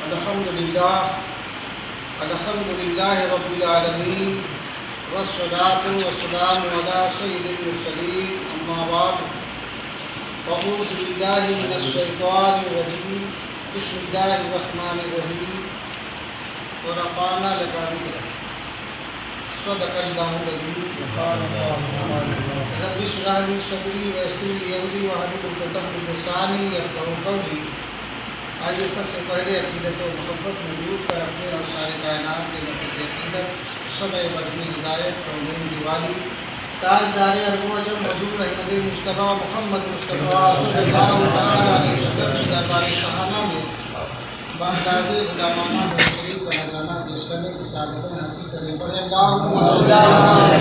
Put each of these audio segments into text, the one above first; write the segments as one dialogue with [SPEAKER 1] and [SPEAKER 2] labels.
[SPEAKER 1] الحمدللہ رب العالمین والصلاة والسلام علی سید المرسلین اما بعد اعوذ باللہ من الشیطان الرجیم بسم اللہ الرحمن الرحیم ورفعنا لک ذکرک صدق اللہ العظیم رب اشرح لی صدری ویسر لی امری واحلل عقدۃ من لسانی یفقہوا قولی۔ آئیے سب سے پہلے عقیدت و محبت میں ڈوب کر اپنے اور سارے کائنات کے مرکز عقیدت شمع بزمی ہدایت تومین دیوالی تاجدار عرب و عجم حضور احمد مصطفیٰ محمد مصطفیٰ صلی اللہ تعالیٰ علیہ وسلم کی دربار شاہانہ میں بانداز غلامانہ شریف کا نذرانہ پیش کرنے کی سعادتیں حاصل کریں۔ پڑھیں اللہم صلی اللہ علیہ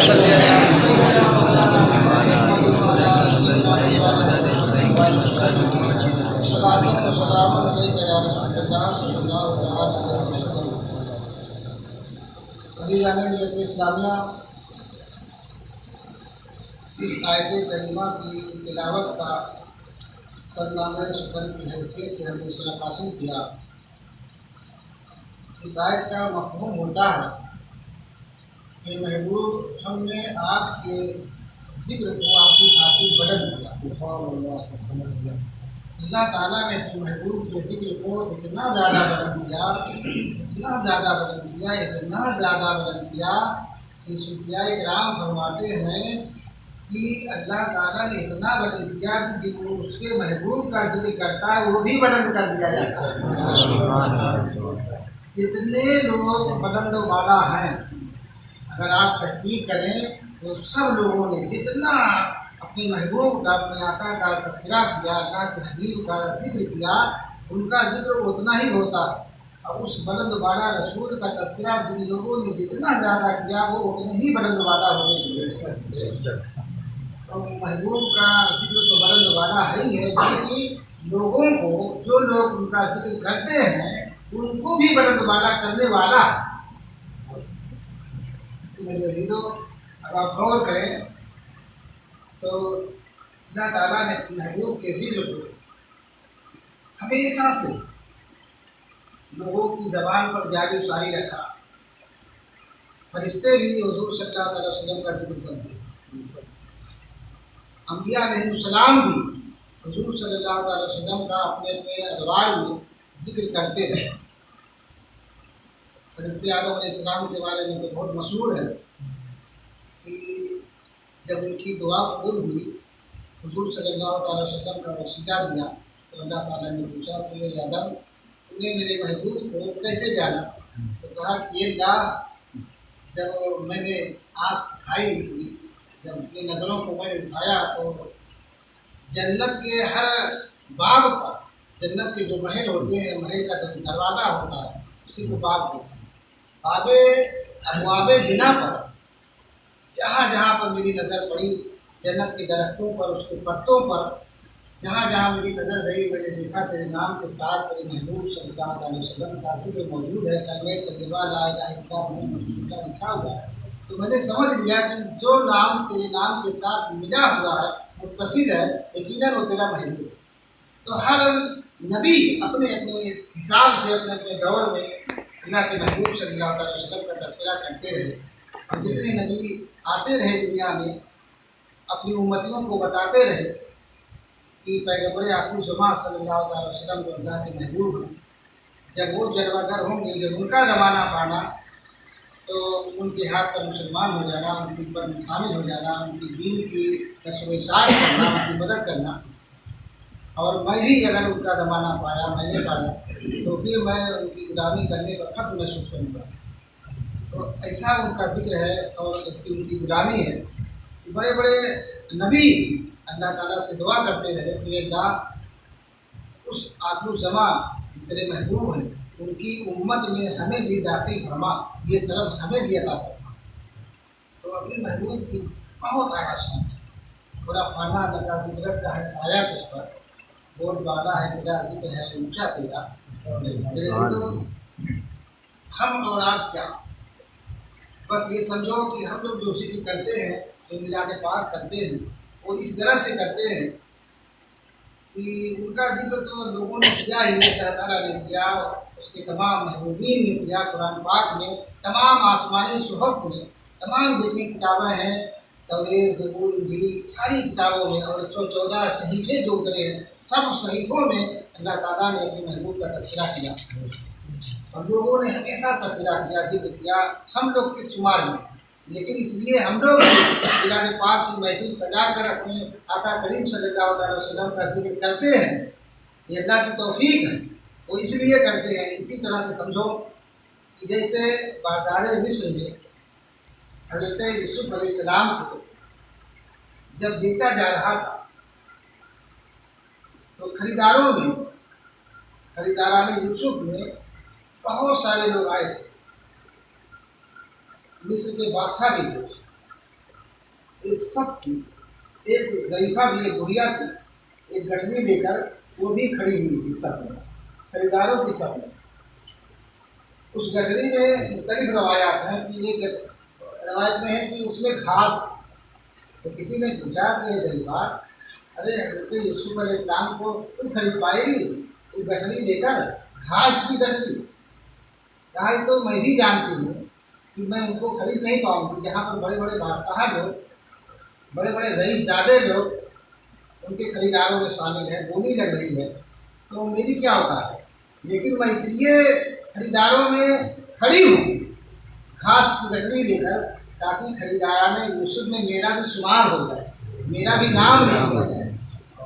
[SPEAKER 1] السلام علیکم یا رسول اللہ صلی اللہ علیہ وسلم۔ عزیزان ملت اسلامیہ، اس آیت کریمہ کی تلاوت کا سرنامہ شکر کی حیثیت سے ہم نے سرپاشن کیا۔ اس آیت کا مفہوم ہوتا ہے کہ محبوب ہم نے آپ کے ذکر کو آپ کی خاطر بدل دیا۔ اللہ تعالیٰ نے اپنے محبوب کے ذکر کو اتنا زیادہ بلند کیا، اتنا زیادہ بلند کیا، اتنا زیادہ بلند کیا کہ صوفیاء کرام فرماتے ہیں کہ اللہ تعالیٰ نے اتنا بلند کیا کہ جو اس کے محبوب کا ذکر کرتا ہے وہ بھی بلند کر دیا جاتا ہے۔ جتنے لوگ بلند والا ہیں، اگر آپ تحقیق کریں تو سب لوگوں نے جتنا اپنے محبوب کا، اپنے آقا کا تذکرہ کیا، اللہ کے حبیب کا ذکر کیا، ان کا ذکر اتنا ہی ہوتا ہے۔ اور اس بلند والا رسول کا تذکرہ جن لوگوں نے جتنا زیادہ کیا وہ اتنے ہی بلند والا ہونے چاہیے۔ تو محبوب کا ذکر تو بلند والا ہے ہی ہے، بلکہ لوگوں کو، جو لوگ ان کا ذکر کرتے ہیں ان کو بھی بلند والا کرنے والا ہے۔ میرے عزیزو، اب آپ غور کریں تو اللہ تعالیٰ نے محبوب کے ذکر کو ہمیشہ سے لوگوں کی زبان پر جاری و ساری رکھا۔ فرشتے بھی حضور صلی اللہ علیہ وسلم کا ذکر کرتے ہیں، انبیاء علیہ السلام بھی حضور صلی اللہ علیہ وسلم کا اپنے اپنے ادوار میں ذکر کرتے رہے۔ حضرت آدم علیہ السلام کے بارے میں تو بہت مشہور ہے کہ جب ان کی دعا قبول ہوئی، حضور صلی اللہ علیہ وسلم کا وسیلہ دیا تو اللہ تعالیٰ نے پوچھا کہ اے آدم، تم نے میرے محبوب کو کیسے جانا؟ تو کہا کہ یہ اللہ، جب میں نے آنکھ اٹھائی، جب اپنی نظروں کو میں نے اٹھایا تو جنت کے ہر باب پر، جنت کے جو محل ہوتے ہیں، محل کا جو دروازہ ہوتا ہے اسی کو باب کہتے ہیں، باب ابواب جنہ پر جہاں جہاں پر میری نظر پڑی، جنت کے درختوں پر، اس کے پتوں پر، جہاں جہاں میری نظر گئی میں نے دیکھا تیرے نام کے ساتھ تیرے محبوب صلی اللہ علیہ وسلم کا ذکر موجود ہے، کلمہ طیبہ لا الہ الا اللہ محمد رسول اللہ لکھا ہوا ہے۔ تو میں نے سمجھ لیا کہ جو نام تیرے نام کے ساتھ ملا ہوا ہے، متصل ہے، یقیناً وہ تیرا محبوب ہے۔ تو ہر نبی اپنے اپنے حساب سے، اپنے اپنے دور میں اللہ کے محبوب صلی اللہ علیہ وسلم کا تذکرہ کرتے رہے، اور جتنے نبی آتے رہے دنیا میں اپنی امتیوں کو بتاتے رہے کہ پیغمبر آخر زمان صلی اللہ علیہ وسلم جو اللہ کے محبوب ہیں، جب وہ جلوہ گر ہوں گے، جب ان کا زمانہ پانا تو ان کے ہاتھ پر مسلمان ہو جانا، ان کی اوپر میں شامل ہو جانا، ان کی دین کی نشر و اشاعت کرنا، ان کی مدد کرنا۔ اور میں بھی اگر ان کا زمانہ پایا، میں نے پایا، تو پھر میں ان کی غلامی کرنے پر فخر محسوس کروں گا۔ تو ایسا ان کا ذکر ہے اور ایسی ان کی غلامی ہے کہ بڑے بڑے نبی اللہ تعالیٰ سے دعا کرتے رہے کہ اللہ اس آخر الزمان تیرے محبوب ہیں ان کی امت میں ہمیں بھی داخل فرما، یہ شرف ہمیں بھی عطا فرما۔ تو اپنے محبوب کی بہت اعلیٰ شان ہے، برا فانا لگا ذکر کا ہے سایہ اس پر، بول بالا ہے تیرا ذکر ہے اونچا تیرا۔ تو ہم اور آپ کیا، بس یہ سمجھو کہ ہم لوگ جو ذکر کرتے ہیں، جو میلاد پاک کرتے ہیں، وہ اس طرح سے کرتے ہیں کہ ان کا ذکر تو لوگوں نے کیا ہی، اللہ تعالیٰ نے کیا، اس کے تمام محبوبین نے کیا، قرآن پاک میں، تمام آسمانی صحف میں، تمام جتنی کتابیں ہیں، توریت، زبور، انجیل، ساری کتابوں میں، اور 114 صحیفے جو اترے ہیں سب صحیفوں میں اللہ تعالیٰ نے اپنے محبوب کا تذکرہ کیا، اور لوگوں نے ہمیشہ تذکرہ کیا، ذکر کیا، ہم لوگ کس شمار میں، لیکن اس لیے ہم لوگ قرآن پاک کی محفل سجا کر اپنے آقا کریم صلی اللہ علیہ وسلم کا ذکر کرتے ہیں، یہ اللہ کی توفیق ہے، وہ اس لیے کرتے ہیں۔ اسی طرح سے سمجھو کہ جیسے بازار مصر میں حضرت یوسف علیہ السلام کو جب بیچا جا رہا تھا تو خریداران یوسف میں بہت سارے لوگ آئے تھے، مصر کے بادشاہ بھی تھے، ایک سب تھی، ایک ضعیفہ بھی، ایک بڑھیا تھی، ایک گٹھلی لے کر وہ بھی کھڑی ہوئی تھی صف میں، خریداروں کی صف میں۔ اس گٹھلی میں مختلف روایات ہیں کہ ایک روایت میں ہے کہ اس میں گھاس تھی، تو کسی نے پوچھا کہ یہ ضعیفہ، ارے حضرت یوسف علیہ السلام کو تم خرید پائے گی ایک گٹھلی لے کر، گھاس کی گٹھلی؟ کہا یہ تو میں بھی جانتی ہوں کہ میں ان کو خرید نہیں پاؤں گی، جہاں پر بڑے بڑے بادشاہ لوگ، بڑے بڑے رئیس زادے لوگ ان کے خریداروں میں شامل ہیں، بولی لگ رہی ہے، تو میری کیا اوقات ہے، لیکن میں اس لیے خریداروں میں کھڑی ہوں گھاس کی گٹھلی لے کر، تاکہ خریداران یوسف میں میرا بھی شمار ہو جائے، میرا بھی نام نہیں ہو جائے۔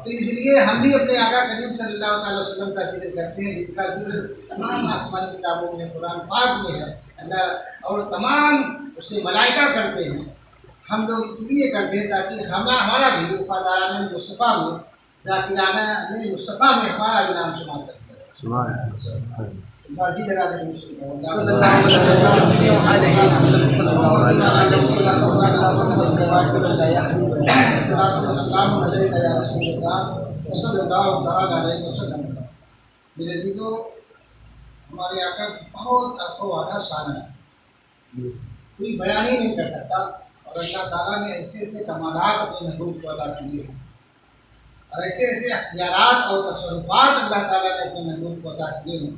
[SPEAKER 1] تو اس لیے ہم بھی اپنے آقا کریم صلی اللہ تعالی وسلم کا ذکر کرتے ہیں، جن کا ذکر تمام آسمانی کتابوں میں، قرآن پاک میں ہے، اللہ اور تمام اس کے ملائکہ کرتے ہیں۔ ہم لوگ اس لیے کرتے ہیں تاکہ ہمارا بھی وفاداران مصطفیٰ میں، ذاکران مصطفیٰ میں ہمارا بھی نام شمار کرتے ہیں۔ مرضی لگا کر مسلم صلی اللہ علیہ وسلم۔ میرے عزیزو، ہمارے آقا بہت ارقو وعدہ شان ہے، کوئی بیان ہی نہیں کر سکتا، اور اللہ تعالیٰ نے ایسے ایسے کمالات اپنے محبوب کو عطا کیے ہیں، اور ایسے ایسے اختیارات اور تصرفات اللہ تعالیٰ نے اپنے محبوب کو عطا کیے ہیں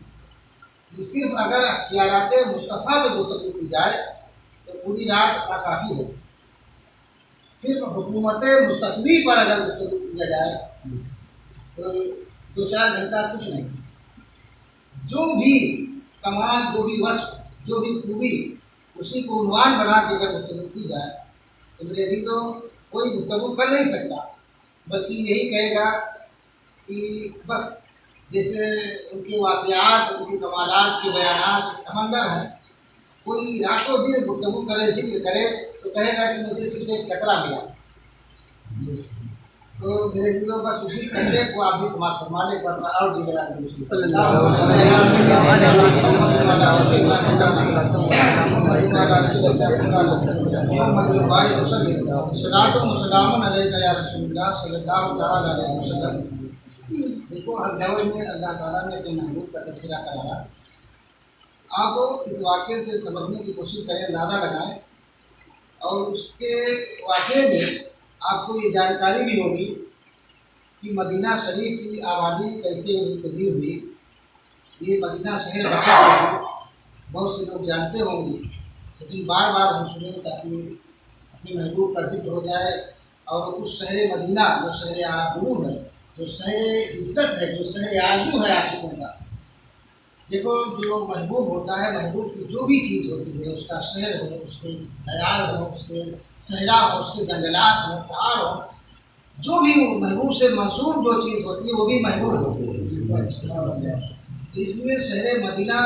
[SPEAKER 1] کہ صرف اگر اختیارات مصطفیٰ پہ گفتگو کی جائے تو پوری رات کافی ہو، صرف حکومت مستقبی پر اگر گفتگو کیا جائے تو 2-4 گھنٹہ کچھ نہیں۔ جو بھی کمال، جو بھی وصف، جو بھی خوبی، اسی کو عنوان بنا کے اگر گفتگو کی جائے تو میرے عزیزو کوئی گفتگو کر نہیں سکتا، بلکہ یہی کہے گا کہ بس جیسے ان کے واقعات، ان کے کمالات کے بیانات ایک سمندر ہے، کوئی راتوں دن گفتگو کرے، ذکر کرے تو کہے گا کہ مجھے صرف ایک قطرہ ملا۔ تو میرے عزیزو بس اسی قطرے کو آپ بھی سماعت فرما لیں، ورنہ اور دیگر صلاۃ و سلام علیک یا رسول اللہ صلی اللہ علیہ وسلم۔ دیکھو، ہر دور میں اللہ تعالیٰ نے اپنے محبوب کا تذکرہ کرایا۔ آپ اس واقعے سے سمجھنے کی کوشش کریں، اندازہ لگائیں، اور اس کے واقعے میں آپ کو یہ جانکاری بھی ہوگی کہ مدینہ شریف کی آبادی کیسے پذیر ہوئی، یہ مدینہ شہر بسا کیسے، بہت سے لوگ جانتے ہوں گے، لیکن بار بار ہم سنیں تاکہ اپنے محبوب کا ذکر ہو جائے، اور اس شہر مدینہ جو شہر آبرو ہے، جو شہر عزت ہے، جو شہر آرزو ہے عاشقوں کا۔ دیکھو، جو محبوب ہوتا ہے، محبوب کی جو بھی چیز ہوتی ہے، اس کا شہر ہو، اس کے خیال ہو، اس کے صحرا ہو، اس کے جنگلات ہوں، پہاڑ ہو، جو بھی محبوب سے منسوب جو چیز ہوتی ہے وہ بھی محبوب ہوتی ہے۔ تو اس لیے شہر مدینہ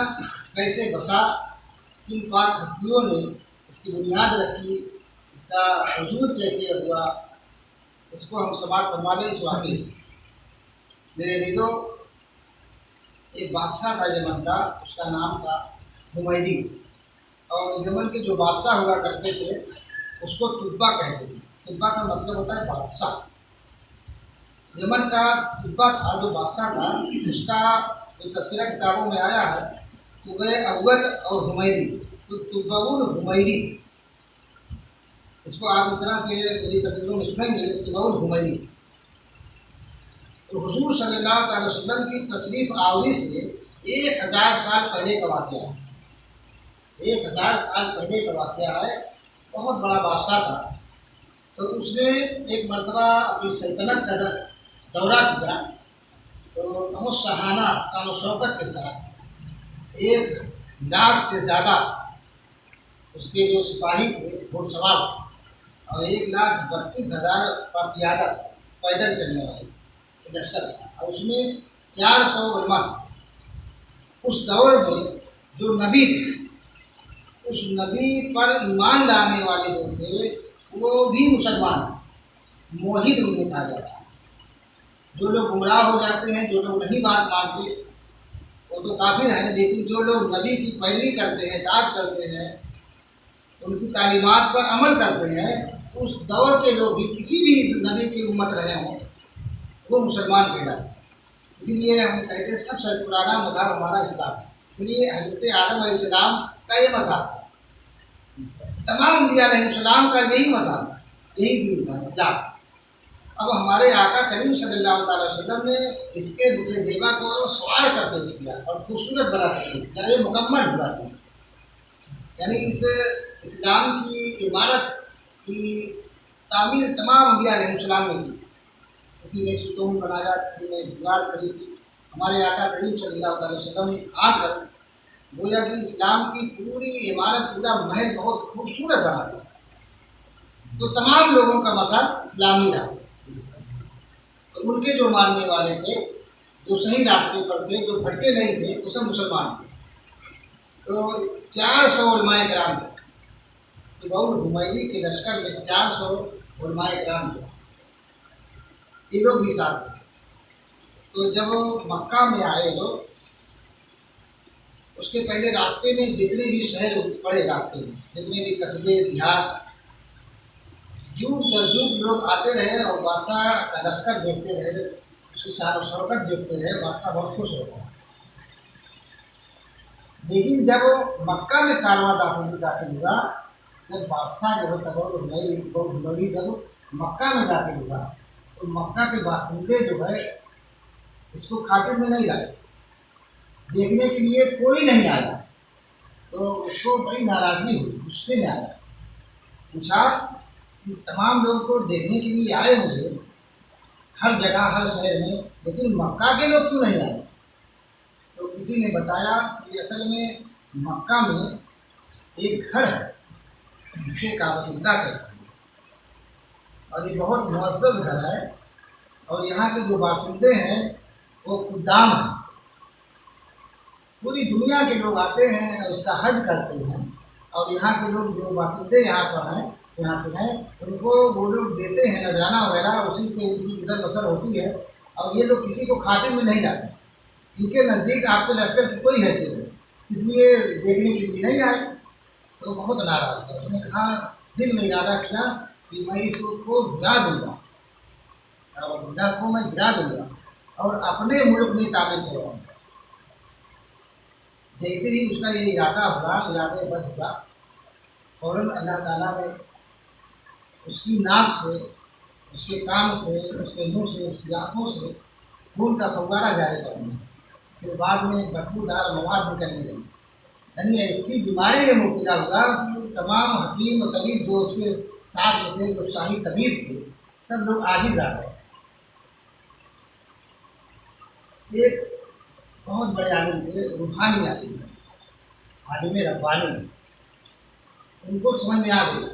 [SPEAKER 1] کیسے بسا، کن پاک ہستیوں نے اس کی بنیاد رکھی، اس کا وجود کیسے ہوا، اس کو ہم سماعت فرما لیں۔ اس واقعے میرے عزیزو، ایک بادشاہ تھا یمن کا، اس کا نام تھا حمیری، اور یمن کے جو بادشاہ ہوا کرتے تھے اس کو تبا کہتے تھے۔ تبا کا مطلب ہوتا ہے بادشاہ۔ یمن کا تبا تھا جو بادشاہ تھا، اس کا جو تذکرہ کتابوں میں آیا ہے تبع اول اور حمیری، تو تبع الحمیری، اس کو آپ اس طرح سے پوری تقریروں میں سنیں گے، تبع الحمیری۔ تو حضور صلی اللہ علیہ وسلم کی تشریف آوری سے 1000 سال پہلے کا واقعہ ہے۔ 1000 سال پہلے کا واقعہ ہے۔ بہت بڑا بادشاہ تھا، تو اس نے ایک مرتبہ اپنی سلطنت کا دورہ کیا، تو بہت شاہانہ شان و شوکت کے ساتھ 1,00,000 سے زیادہ اس کے جو سپاہی تھے گھوڑ سوار تھے، اور 1,32,000 پیادہ پیدل چلنے والے لشکر تھا، اور اس میں 400 علماء تھے۔ اس دور میں جو نبی تھے، اس نبی پر ایمان لانے والے جو تھے وہ بھی مسلمان تھے، موحد انہیں کہا جاتا ہے۔ جو لوگ گمراہ ہو جاتے ہیں، جو لوگ نہیں بات مانتے، وہ تو کافر ہیں، لیکن جو لوگ نبی کی پیروی کرتے ہیں، اطاعت کرتے ہیں، ان کی تعلیمات پر عمل کرتے ہیں، اس دور کے لوگ بھی کسی بھی نبی کی امت رہے ہوں وہ مسلمان کہلاتے ہیں۔ اسی لیے ہم کہتے ہیں سب سے پرانا مذہب ہمارا اسلام ہے۔ اس لیے حضرت آدم علیہ السلام کا یہ مذہب تھا، تمام انبیاء علیہ السلام کا یہی مذہب تھا، یہی دین تھا، اسلام۔ اب ہمارے آقا کریم صلی اللہ تعالی وسلم نے اس کے رخ دیبا کو سوار کر پیش کیا اور خوبصورت بنا کر پیش کیا، یہ مکمل ہوا تھا۔ یعنی اس اسلام کی عمارت کی تعمیر تمام انبیاء علیہ السلام نے کی۔ کسی نے ستون بنایا، کسی نے دیوار کھڑی کی، ہمارے آقا کریم صلی اللہ علیہ وسلم نے آ کر گویا کہ اسلام کی پوری عمارت، پورا محل بہت خوبصورت بنا دیا۔ تو تمام لوگوں کا مذہب اسلامی رہا، اور ان کے جو ماننے والے تھے، جو صحیح راستے پر تھے، جو بھٹکے نہیں تھے، وہ سب مسلمان تھے۔ تو 400 علماء کرام تھے، تبعول حمیری کے لشکر میں 400 علماء کرام تھے، یہ لوگ بھی ساتھ تھے۔ تو جب مکہ میں آئے لوگ، اس کے پہلے راستے میں جتنے بھی شہر پڑے، راستے میں جتنے بھی قصبے دیہات، جوگ در جوگ لوگ آتے رہے اور بادشاہ کا لشکر دیکھتے رہے، اس کی شان و شوکت دیکھتے رہے، بادشاہ بہت خوش ہوتا ہے۔ لیکن جب مکہ میں کارواں داخل ہوا، جب بادشاہ جو ہے تبعول حمیری جب مکہ میں داخل ہوا، تو مکہ کے باشندے جو ہے اس کو خاطر میں نہیں لائے، دیکھنے کے لیے کوئی نہیں آیا۔ تو اس کو بڑی ناراضگی ہوئی، غصے میں آیا، پوچھا کہ تمام لوگ تو دیکھنے کے لیے آئے مجھے ہر جگہ ہر شہر میں، لیکن مکہ کے لوگ کیوں نہیں آئے؟ تو کسی نے بتایا کہ اصل میں مکہ میں ایک گھر ہے جسے کعبۃ اللہ کہتے ہیں، اور یہ بہت معزز گھر ہے، اور یہاں کے جو باشندے ہیں وہ خدام ہیں۔ پوری دنیا کے لوگ آتے ہیں اور اس کا حج کرتے ہیں، اور یہاں کے لوگ جو باشندے یہاں پر ہیں، یہاں پہ ہیں، ان کو وہ لوگ دیتے ہیں نذرانہ وغیرہ، اسی سے ان کی گزر بسر ہوتی ہے، اور یہ لوگ کسی کو خاطر میں نہیں جاتے۔ ان کے نزدیک آپ کے لشکر کی کوئی حیثیت نہیں، اس لیے دیکھنے کے لیے نہیں آئے۔ تو بہت ناراض ہوا، اس نے کہا، دل میں ارادہ کیا کہ میں اس کو گرا دوں گا، کعبۃ اللہ کو میں گرا دوں گا اور اپنے ملک میں تعمیر کرواؤں گا۔ جیسے ہی اس کا یہ ارادہ ہوا، ارادہ بد ہوا، فوراً اللہ تعالیٰ نے اس کی ناک سے، اس کے کان سے، اس کے منہ سے، اس کی آنکھوں سے خون کا فوارہ جاری کر دیا، پھر بعد میں بدبودار مواد نکلنے لگی۔ یعنی ایسی بیماری میں مبتلا ہوا کہ تمام حکیم و طبیب جو اس کے ساتھ میں تھے، جو شاہی طبیب تھے، سب لوگ عاجز آ گئے۔ ایک بہت بڑے عالم تھے، روحانی عالم، عالم ربانی، ان کو سمجھ میں آ گئی۔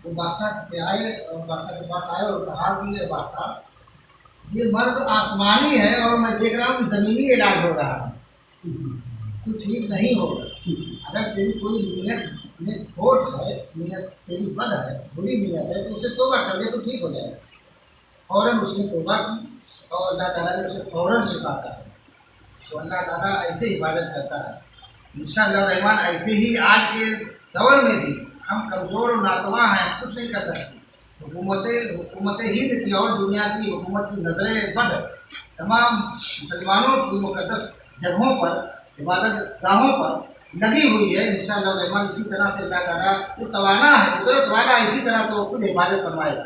[SPEAKER 1] وہ بادشاہ کے آئے اور بادشاہ کے پاس آئے اور کہا کہ یہ بادشاہ، یہ مرض آسمانی ہے اور میں دیکھ رہا ہوں کہ زمینی علاج ہو رہا ہے، تو ٹھیک نہیں ہوگا۔ اگر تیری کوئی نیت میں کھوٹ ہے، نیت تیری بد ہے، بری نیت ہے، تو اسے توبہ کر لے تو ٹھیک ہو جائے گا۔ فوراً اس نے توبہ کی اور اللہ تعالیٰ نے اسے فوراً شفا کر دیا۔ تو اللہ تعالیٰ ایسے حفاظت کرتا ہے انشاءاللہ الرحمن۔ ایسے ہی آج کے دور میں بھی ہم کمزور اور ناتواں ہیں، کچھ نہیں کر سکتے۔ حکومت ہند کی اور دنیا کی حکومت کی نظریں بد تمام مسلمانوں کی مقدس جگہوں پر، عبادت گاہوں پر لگی ہوئی ہے۔ انشاءاللہ الرحمن اسی طرح سے اللہ تعالیٰ وہ توانا ہے، قدرت والا، اسی طرح سے وہ خود حفاظت فرمائے گا۔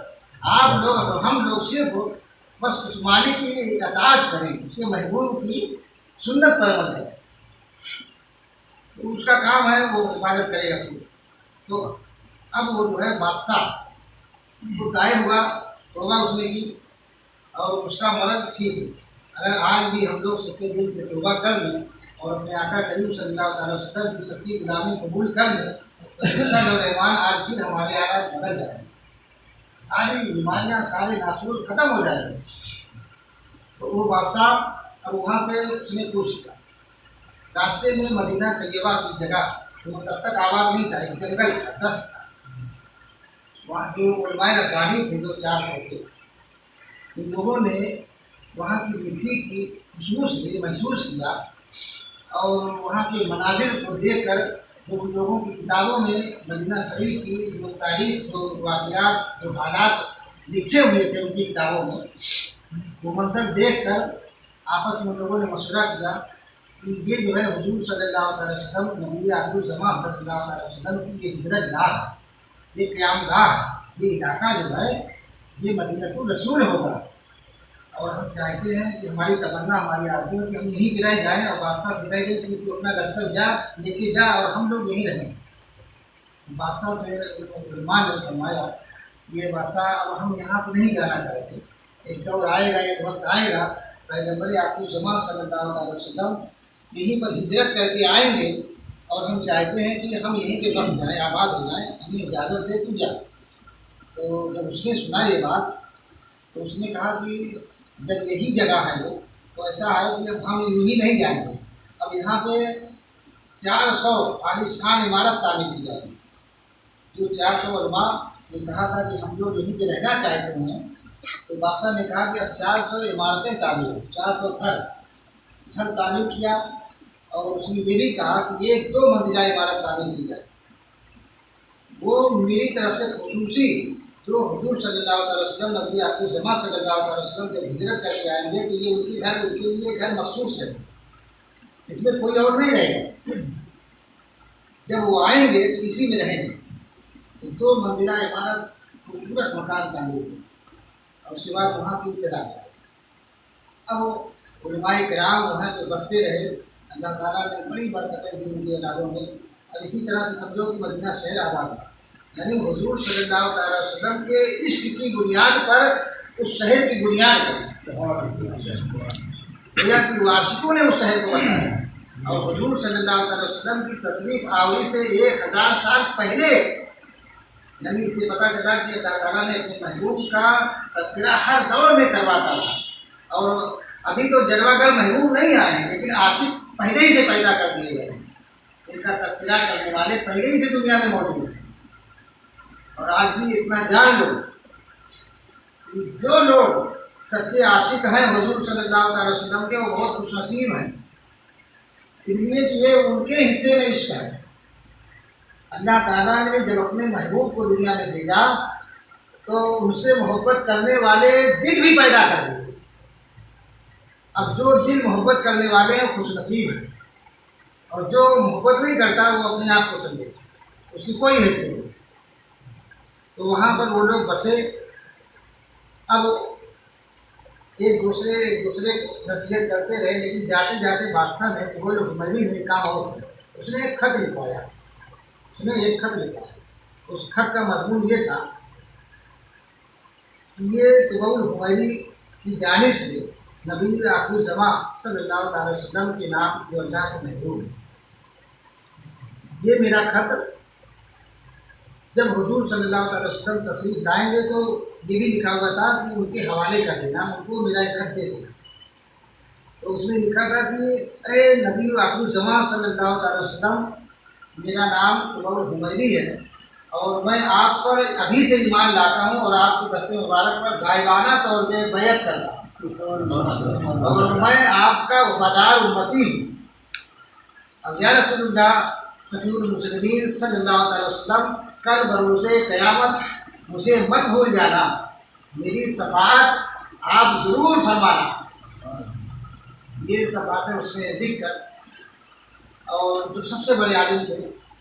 [SPEAKER 1] آپ لوگ، ہم لوگ صرف بس اس مالک کی اطاعت کریں، اس کے محبوب کی سنت پر عمل کریں، تو اس کا کام ہے وہ عبادت کرے گا خود۔ تو اب وہ جو ہے بادشاہ تو قائم ہوا، توبہ اس نے کی اور اس کا مرض ٹھیک ہے۔ اگر آج بھی ہم لوگ سچے دل سے توبہ کر لیں اور اپنے آقا کریم صلی اللہ تعالیٰ وسلم کی سچی غلامی قبول کر لیں تو انشاء اللہ الرحمن آج پھر ہمارے حالات بدل جائیں گے، ساری بیماریاں سارے ناسور ختم ہو جائیں گے۔ تو وہ بادشاہ اب وہاں سے اس نے کوشش کیا، راستے میں مدینہ طیبہ کی جگہ وہ تب تک آباد نہیں تھا، ایک جنگل تھا، دس تھا، وہاں جو علماء ربانی تھے جو 400 تھے، ان لوگوں نے وہاں کی مٹی کی خوشبو سے محسوس کیا اور وہاں کے مناظر کو دیکھ کر جو ان لوگوں کی کتابوں میں مدینہ شریف کی جو تاریخ، جو واقعات، جو حالات لکھے ہوئے تھے ان کی کتابوں میں، وہ منظر دیکھ کر آپس میں ان لوگوں نے مشورہ کیا کہ یہ جو ہے حضور صلی اللہ علیہ وسلم نبی آخرالزماں صلی اللہ علیہ وسلم کی یہ ہجرت گاہ، یہ قیام گاہ، یہ علاقہ جو ہے یہ مدینہ الرسول ہوگا، اور ہم چاہتے ہیں کہ ہماری تمنا، ہماری آرزو ہے کہ ہم یہیں گرائے جائیں اور بادشاہ دکھائی دے کہ تو اپنا لشکر جا لے کے جا اور ہم لوگ یہیں رہیں۔ بادشاہ سے علماء نے فرمایا یہ بادشاہ اب ہم یہاں سے نہیں جانا چاہتے، ایک دور آئے گا، ایک وقت آئے گا پیغمبر آخرالزماں صلی اللہ علیہ وسلم یہیں پر ہجرت کر کے آئیں گے اور ہم چاہتے ہیں کہ ہم یہیں پہ بس جائیں، آباد ہو جائیں، ہمیں اجازت دے تو جا۔ تو جب اس نے سنا یہ بات تو اس نے کہا کہ جب یہی جگہ ہے وہ، تو ایسا ہے کہ اب ہم یوں ہی نہیں جائیں گے، اب یہاں پہ 400 عالیشان عمارت تعمیر کی جائے گی۔ جو 400 علماء نے کہا تھا کہ ہم لوگ یہیں پہ رہنا چاہتے ہیں، تو بادشاہ نے کہا کہ اب 400 عمارتیں تعمیر ہو، 400 گھر تعمیر کیا، اور اس نے یہ بھی کہا کہ 1-2 منزلہ عمارت تعمیر کی جائے، وہ میری طرف سے خصوصی جو حضور صلی اللہ علیہ وسلم نبی آخرالزماں صلی اللہ علیہ وسلم جب ہجرت کر کے آئیں گے تو یہ ان کے لیے گھر مخصوص ہے، اس میں کوئی اور نہیں رہے گا، جب وہ آئیں گے تو اسی میں رہیں گے۔ تو 2 منزلہ عمارت خوبصورت مکان تعمیر ہوا اور اس کے بعد وہاں سے ہی چلا گیا۔ اب وہ علماء کرام وہاں پہ بستے رہے، اللہ تعالیٰ نے بڑی برکتیں دی ان کے اولادوں میں، اور اسی طرح سے سمجھو کہ مدینہ شہر آباد ہے، یعنی حضور صلی اللہ علیہ وسلم کے عشق کی بنیاد پر اس شہر کی بنیاد پر عاشقوں نے اس شہر کو بسایا، اور حضور صلی اللہ علیہ وسلم کی تشریف آوری سے 1000 سال پہلے، یعنی اس سے پتہ چلا کہ اللہ تعالیٰ نے اپنے محبوب کا تذکرہ ہر دور میں کرواتا رہا، اور ابھی تو جلوہ گر محبوب نہیں آئے ہیں لیکن عاشق پہلے ہی سے پیدا کر دیے گئے ہیں، ان کا تذکرہ کرنے والے پہلے ہی سے دنیا میں موجود ہیں۔ اور آج بھی اتنا جان لو، جو لوگ سچے عاشق ہیں حضور صلی اللہ علیہ وسلم کے، وہ بہت خوش نصیب ہیں، اس لیے کہ یہ ان کے حصے میں عشق ہے۔ اللہ تعالیٰ نے جب اپنے محبوب کو دنیا میں بھیجا تو ان سے محبت کرنے والے دل بھی پیدا کر دیے۔ اب جو دل محبت کرنے والے ہیں خوش نصیب ہیں، اور جو محبت نہیں کرتا وہ اپنے آپ کو سمجھے، اس کی کوئی حیثیت نہیں۔ تو وہاں پر وہ لوگ بسے، اب ایک دوسرے کو نصیحت کرتے رہے، لیکن جاتے جاتے بادشاہ نے وہ حمیری نے کام اور کیا، اس نے ایک خط لکھوایا، اس خط کا مضمون یہ تھا کہ یہ طبع الحمیری کی جانب سے نبی آخرالزماں صلی اللہ علیہ وسلم کے نام جو اللہ کے محبوب ہے، یہ میرا خط جب حضور صلی اللہ علیہ وسلم تشریف لائیں گے تو یہ بھی لکھا ہوا تھا کہ ان کے حوالے کر دینا، ان کو میرا ایک خط دے دینا۔ تو اس میں لکھا تھا کہ اے نبی آخرالزماں صلی اللہ علیہ وسلم، میرا نام طبع الحمیری ہے، اور میں آپ پر ابھی سے ایمان لاتا ہوں اور آپ کی دست مبارک پر غائبانہ طور پہ بیعت کرتا ہوں، اور میں آپ کا وفادار امتی ہوں۔ اب یا رسول اللہ صفی المسلمین صلی اللہ علیہ وسلم، کل بروز قیامت مجھے مت بھول جانا، میری شفاعت آپ ضرور فرمانا۔ یہ سب باتیں اس نے لکھ کر اور جو سب سے بڑے عالم تھے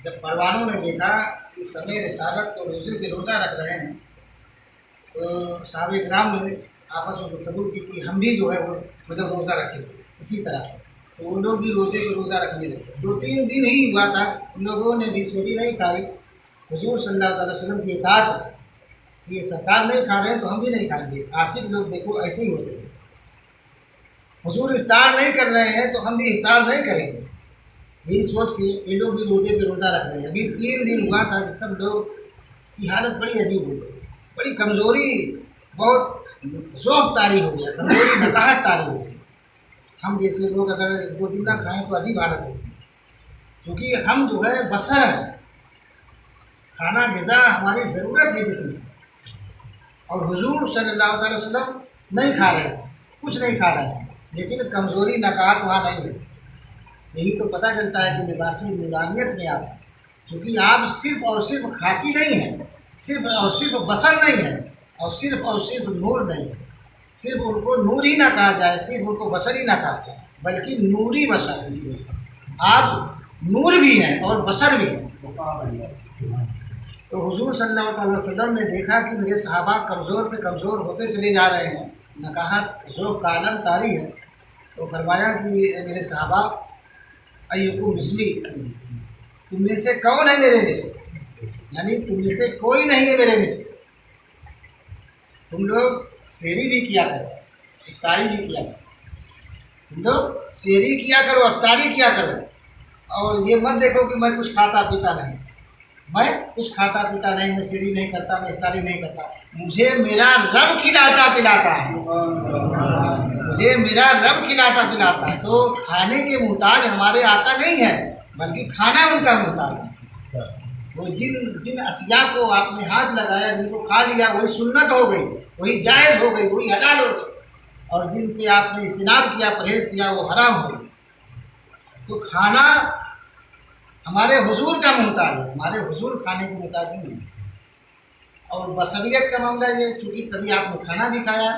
[SPEAKER 1] جب پروانوں نے دیکھا کہ سمے رسالت تو روزے پہ روزہ رکھ رہے ہیں تو صحابہ کرام نے آپس میں گفتگو کی کہ ہم بھی جو ہے وہ مطلب روزہ رکھے ہوئے اسی طرح سے، تو وہ لوگ بھی روزے پہ روزہ رکھنے لگے۔ 2-3 دن ہی ہوا تھا، ان لوگوں نے بھی سحری نہیں کھائی، حضور صلی اللہ علیہ وسلم کی اطاعت کہ یہ سرکار نہیں کھا رہے ہیں تو ہم بھی نہیں کھائیں گے۔ عاشق لوگ دیکھو ایسے ہی ہوتے ہیں، حضور افطار نہیں کر رہے ہیں تو ہم بھی افطار نہیں کریں گے، یہی سوچ کے یہ لوگ بھی روزے پہ روزہ رکھ رہے ہیں۔ ابھی 3 دن ہوا تھا کہ سب لوگ کی حالت بڑی عجیب ہو گئی، بڑی کمزوری، بہت ضعف طاری ہو گیا، کمزوری نقاہت طاری ہو گئی۔ ہم جیسے لوگ اگر 2 دن نہ کھائیں تو عجیب حالت ہوتی ہے، کیونکہ ہم جو ہے بصر ہیں، کھانا غذا ہماری ضرورت ہے جسم میں، اور حضور صلی اللہ علیہ وسلم نہیں کھا رہے ہیں، کچھ نہیں کھا رہے ہیں، لیکن کمزوری نقاہت وہاں نہیں ہے۔ یہی تو پتہ چلتا ہے کہ لباس نورانیت میں آپ، چونکہ آپ صرف اور صرف خاکی نہیں ہیں، صرف اور صرف بصر نہیں ہے، اور صرف نور نہیں ہے، صرف ان کو نور ہی نہ کہا جائے، صرف ان کو بصر ہی نہ کہا جائے، بلکہ نوری بصر، آپ نور بھی ہیں اور بصر بھی ہیں۔ تو حضور صلی اللہ علیہ وسلم نے دیکھا کہ میرے صحابہ کمزور پہ کمزور ہوتے چلے جا رہے ہیں، نقاہت ذوق کا عالم طاری ہے، تو فرمایا کہ میرے صحابہ ایکم مثلی، تم میں سے کون ہے میرے مثل، یعنی تم میں سے کوئی نہیں ہے میرے مثل۔ تم لوگ سحری بھی کیا کرو، افطاری بھی کیا کرو، تم لوگ سحری کیا کرو، افطاری کیا کرو، اور یہ مت دیکھو کہ میں کچھ کھاتا پیتا نہیں، میں کچھ کھاتا پیتا نہیں، میں سحری نہیں کرتا، میں افطاری نہیں کرتا، مجھے میرا رب کھلاتا پلاتا ہے، مجھے میرا رب کھلاتا پلاتا ہے۔ تو کھانے کے محتاج ہمارے آقا نہیں ہے، بلکہ کھانا ان کا محتاج ہے۔ وہ جن اشیاء کو آپ نے ہاتھ لگایا، جن کو کھا لیا، وہی سنت ہو گئی، وہی جائز ہو گئی، وہی حلال ہو گئی، اور جن سے آپ نے اجتناب کیا، پرہیز کیا، وہ حرام ہو گئی۔ تو کھانا ہمارے حضور کا محتاج ہے، ہمارے حضور کھانے کے محتاج نہیں ہے۔ اور بصریت کا معاملہ یہ، چونکہ کبھی آپ نے کھانا بھی کھایا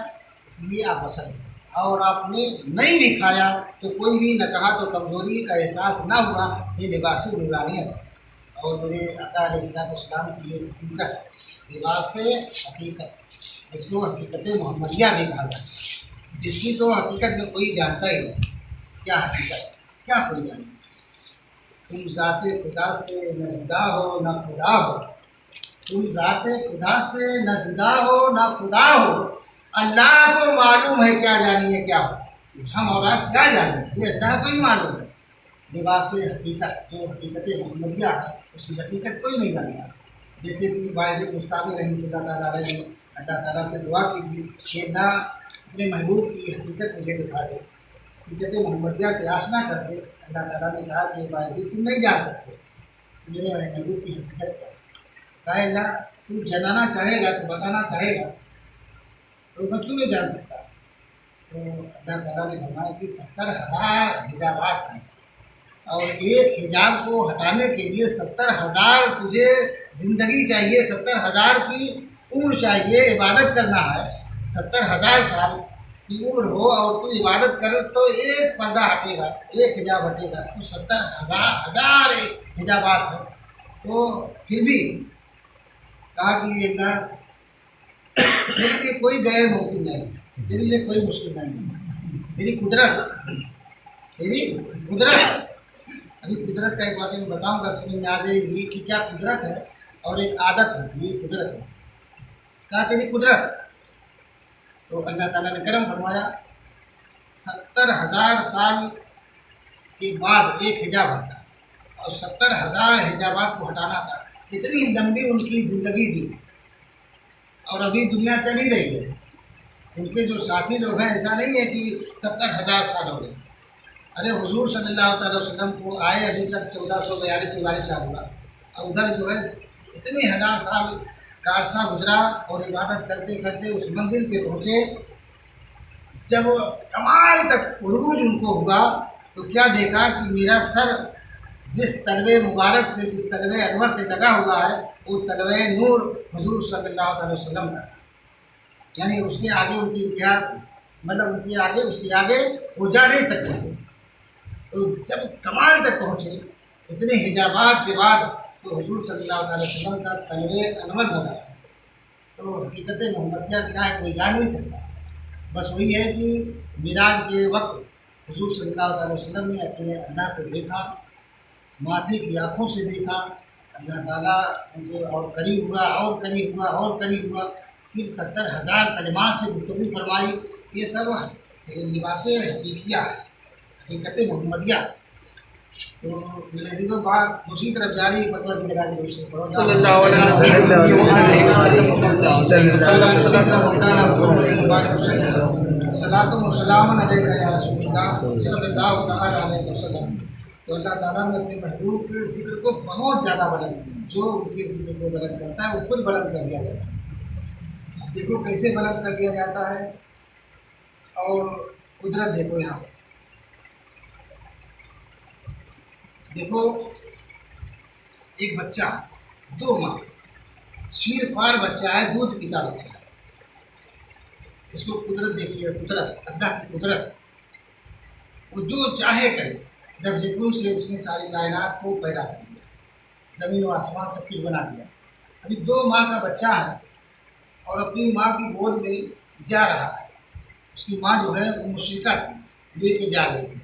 [SPEAKER 1] اس لیے آپ بصر ہیں، اور آپ نے نہیں بھی کھایا تو کوئی بھی نقاہت و کمزوری کا احساس نہ ہوا، یہ لباس نورانیت ہے۔ اور میرے آقا علیہ السلام کی یہ حقیقت ہے، لباس حقیقت، جس کو حقیقت محمدیہ بھی کہا جاتا ہے، جس کی تو حقیقت میں کوئی جانتا ہی نہیں۔ کیا حقیقت، کیا کوئی جانتا؟ تم ذات خدا سے نہ جدا ہو نہ خدا ہو، تم ذات خدا سے نہ جدا ہو نہ خدا ہو، اللہ کو معلوم ہے کیا جانیے کیا ہو، ہم اور آپ کیا جانیں، یہ اللہ کو ہی معلوم ہے۔ لباس حقیقت، جو حقیقت محمدیہ ہے، اس کی حقیقت کوئی نہیں جانتا۔ جیسے کہ باعث مستعمل رحمۃ اللہ تعالیٰ علیہ نے اللہ تعالیٰ سے دعا کی تھی کہ اللہ اپنے محبوب کی حقیقت مجھے دکھا دے، حقیقت محمدیہ سے آشنا کر دے۔ اللہ تعالیٰ نے کہا کہ باعث تم نہیں جان سکتے میرے محبوب کی حقیقت کیا ہے۔ کہا اللہ تو جاننا چاہے گا، تو بتانا چاہے گا، تو میں کیوں نہیں جان سکتا؟ تو اللہ تعالیٰ نے فرمایا کہ 70,000 حجابات ہیں، اور ایک حجاب کو ہٹانے کے لیے 70,000 تجھے زندگی چاہیے، 70,000 کی عمر چاہیے، عبادت کرنا ہے، 70,000 سال کی عمر ہو اور تو عبادت کر تو ایک پردہ ہٹے گا، ایک حجاب ہٹے گا، تو 70,000 حجابات ہیں۔ تو پھر بھی کہا کہ یہ اللہ تیرے لیے کوئی غیر ممکن نہیں، تیرے لیے کوئی مشکل نہیں، تیری قدرت ابھی قدرت کا ایک واقعہ میں بتاؤں گا، سمجھ میں آ جائے گی کہ کیا قدرت ہے، اور ایک عادت ہوتی ہے، قدرت ہوتی ہے۔ کہا تیری قدرت، تو اللہ تعالیٰ نے کرم فرمایا 70,000 سال کے بعد ایک حجاب ہٹا، اور 70,000 حجابات کو ہٹانا تھا۔ اتنی لمبی ان کی زندگی دی، اور ابھی دنیا چل ہی رہی ہے۔ ان کے جو ساتھی لوگ ہیں، ایسا نہیں ہے کہ 70,000 سال ہو گئے۔ ارے حضور صلی اللہ تعالیٰ وسلم کو آئے ابھی تک 1442 سال ہوا، اور ادھر جو ہے اتنے ہزار سال کا عرصہ گزرا، اور عبادت کرتے کرتے اس منزل پہ پہنچے۔ جب کمال تک عروج ان کو ہوا تو کیا دیکھا کہ میرا سر جس تلوے مبارک سے، جس تلوے انور سے لگا ہوا ہے، وہ تلوے نور حضور صلی اللہ علیہ وسلم کا، یعنی اس کے آگے ان کی انتہا تھی، مطلب ان کے آگے، اس کے آگے وہ جا نہیں سکتے تھے۔ تو جب کمال تک پہنچے، اتنے حجابات کے بعد تو حضور صلی اللہ علیہ وسلم کا طلب انور نظر آیا۔ تو حقیقت محمدیہ کیا ہے کوئی جان نہیں سکتا، بس وہی ہے کہ معراج کے وقت حضور صلی اللہ علیہ وسلم نے اپنے اللہ کو دیکھا، ماتھے کی آنکھوں سے دیکھا، اللہ تعالیٰ ان کے اور قریب ہوا اور قریب ہوا اور قریب ہوا، پھر 70,000 کلمات سے گفتگو فرمائی۔ یہ سب لباس حقیقیہ ہے، حقیقت محمدیہ۔ تو میرے دیدوں بات دوسری طرف جاری فتویٰ جی لگا کے دوسرے پڑھو
[SPEAKER 2] صلی اللہ علیہ
[SPEAKER 1] صلاۃ و سلام علیک یا رسول اللہ صلی اللہ تعالیٰ علیہ وسلم۔ تو اللہ تعالیٰ نے اپنے محبوب کے ذکر کو بہت زیادہ بلند کیا، جو ان کے ذکر کو بلند کرتا ہے وہ خود بلند کر دیا جاتا ہے۔ اب دیکھو کیسے بلند کر دیا جاتا ہے، اور قدرت دیکھو یہاں پر، دیکھو ایک بچہ 2 ماہ شیر خوار بچہ ہے، دودھ پیتا بچہ ہے، اس کو قدرت دیکھیے، قدرت اللہ کی قدرت، وہ جو چاہے کرے، جب ذکر سے اس نے ساری کائنات کو پیدا کر دیا، زمین و آسمان سب کچھ بنا دیا۔ ابھی 2 ماہ کا بچہ ہے اور اپنی ماں کی گود میں جا رہا ہے۔ اس کی ماں جو ہے وہ مشرکہ تھی، لے کے جا رہی تھی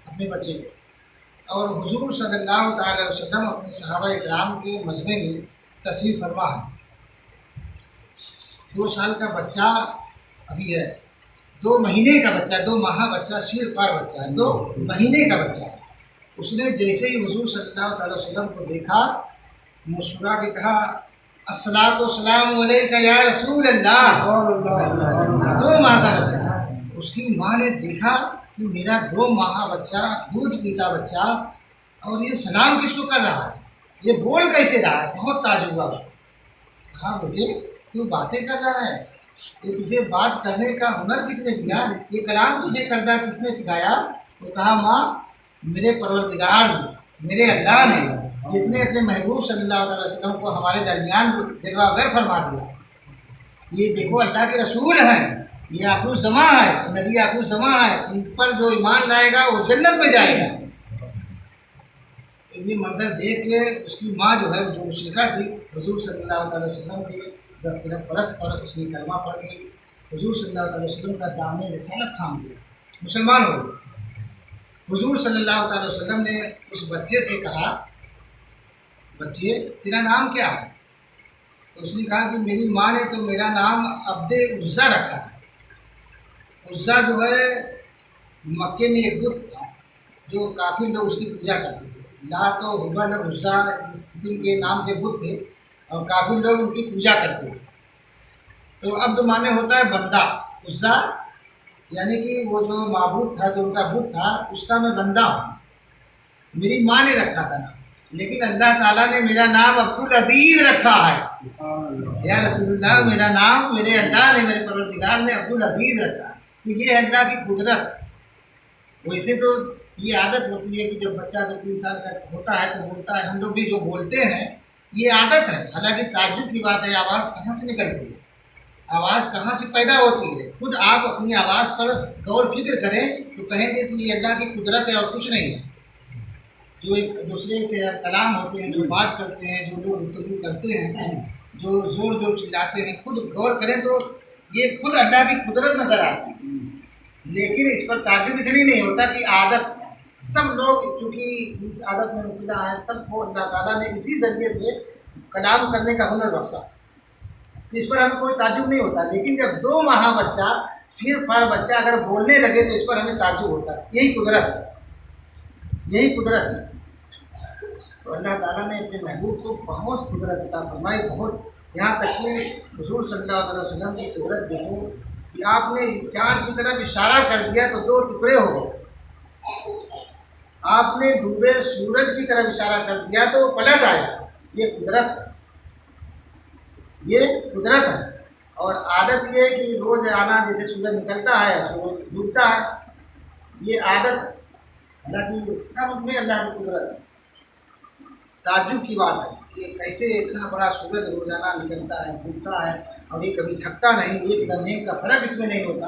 [SPEAKER 1] اپنے بچے کو، اور حضور صلی اللہ تعالی وسلم اپنے صحابہ اکرام کے مجمع میں تشریف فرما ہے۔ 2 سال کا بچہ ابھی ہے، 2 مہینے کا بچہ، 2 ماہ بچہ، شیر خوار بچہ ہے، 2 مہینے کا بچہ ہے۔ اس نے جیسے ہی حضور صلی اللہ تعالی وسلم کو دیکھا، مسکرا کے کہا الصلاۃ والسلام علیک یا رسول اللہ۔ 2 ماہ کا بچہ ہے۔ اس کی ماں نے دیکھا کہ میرا 2 ماہ بچہ، دودھ پیتا بچہ، اور یہ سلام کس کو کر رہا ہے، یہ بول کیسے رہا ہے، بہت تعجب ہوا اس کو۔ کہا بیٹے تو باتیں کر رہا ہے، یہ تجھے بات کرنے کا ہنر کس نے دیا، یہ کلام تجھے کردہ کس نے سکھایا؟ تو کہا ماں میرے پروردگار نے، میرے اللہ نے، جس نے اپنے محبوب صلی اللہ علیہ وسلم کو ہمارے درمیان جلوہ گر فرما دیا۔ یہ دیکھو اللہ کے رسول ہیں، یہ آخر الزماں ہے، نبی آخر الزماں ہے، ان پر جو ایمان لائے گا وہ جنت میں جائے گا۔ یہ منظر دیکھ کے اس کی ماں جو ہے جو مشرکہ تھی، حضور صلی اللہ علیہ وسلم کے دستگیر پرست پر اس نے کلمہ پڑھ کے حضور صلی اللہ علیہ وسلم کا دامن رسالت تھام لیا، مسلمان ہو گئے۔ حضور صلی اللہ علیہ وسلم نے اس بچے سے کہا بچے تیرا نام کیا ہے؟ تو اس نے کہا کہ میری ماں نے تو میرا نام عبد عزا رکھا ہے۔ عزا جو ہے مکے میں ایک بت تھا جو کافی لوگ اس کی پوجا کرتے تھے، لات و حبل عزا اس قسم کے نام کے بت تھے، اور کافی لوگ ان کی پوجا کرتے تھے۔ تو عبد معنی ہوتا ہے بندہ، عزا یعنی کہ وہ جو معبود تھا، جو ان کا بت تھا، اس کا میں بندہ ہوں۔ میری ماں نے رکھا تھا نام، لیکن اللہ تعالیٰ نے میرا نام عبدالعزیز رکھا ہے۔ یا رسول اللہ میرا نام میرے اللہ نے، میرے پروردگار نے عبدالعزیز رکھا ہے۔ تو یہ ہے اللہ کی قدرت۔ ویسے تو یہ عادت ہوتی ہے کہ جب بچہ 2-3 سال کا ہوتا ہے تو بولتا ہے، ہم لوگ بھی جو بولتے ہیں یہ عادت ہے، حالانکہ تعجب کی بات ہے آواز کہاں سے نکلتی ہے، آواز کہاں سے پیدا ہوتی ہے۔ خود آپ اپنی آواز پر غور فکر کریں تو کہیں گے کہ یہ اللہ کی قدرت ہے اور کچھ نہیں ہے۔ جو ایک دوسرے کے کلام ہوتے ہیں، جو بات کرتے ہیں، جو لوگ گفتگو کرتے ہیں، جو زور زور چلاتے ہیں، خود غور کریں تو یہ خود اللہ کی قدرت نظر آتی ہے۔ لیکن اس پر تعجب اس لیے نہیں ہوتا کہ عادت ہے، سب لوگ چونکہ اس عادت میں مبتلا ہیں، سب کو اللہ تعالیٰ نے اسی ذریعے سے کلام کرنے کا ہنر بخشا، اس پر ہمیں کوئی تعجب نہیں ہوتا۔ لیکن جب 2 ماہ بچہ، شیر خوار بچہ اگر بولنے لگے تو اس پر ہمیں تعجب ہوتا ہے۔ یہی قدرت ہے، یہی قدرت ہے۔ تو اللہ تعالیٰ نے اپنے محبوب کو بہت قدرت عطا فرمائی، بہت، یہاں تک کہ حضور صلی اللہ علیہ وسلم کی قدرت دیکھو کہ آپ نے چاند کی طرف اشارہ کر دیا تو 2 ٹکڑے ہو گئے، آپ نے ڈوبے سورج کی طرف اشارہ کر دیا تو وہ پلٹ آیا۔ یہ قدرت ہے، یہ قدرت ہے۔ اور عادت یہ ہے کہ روز آنا، جیسے سورج نکلتا ہے سورج ڈوبتا ہے، یہ عادت ہے۔ حالانکہ سب میں اللہ کی قدرت ہے۔ تعجب کی بات ہے کہ کیسے اتنا بڑا سورج روزانہ نکلتا ہے، ڈوبتا ہے، اور یہ کبھی تھکتا نہیں، ایک لمحے کا فرق اس میں نہیں ہوتا۔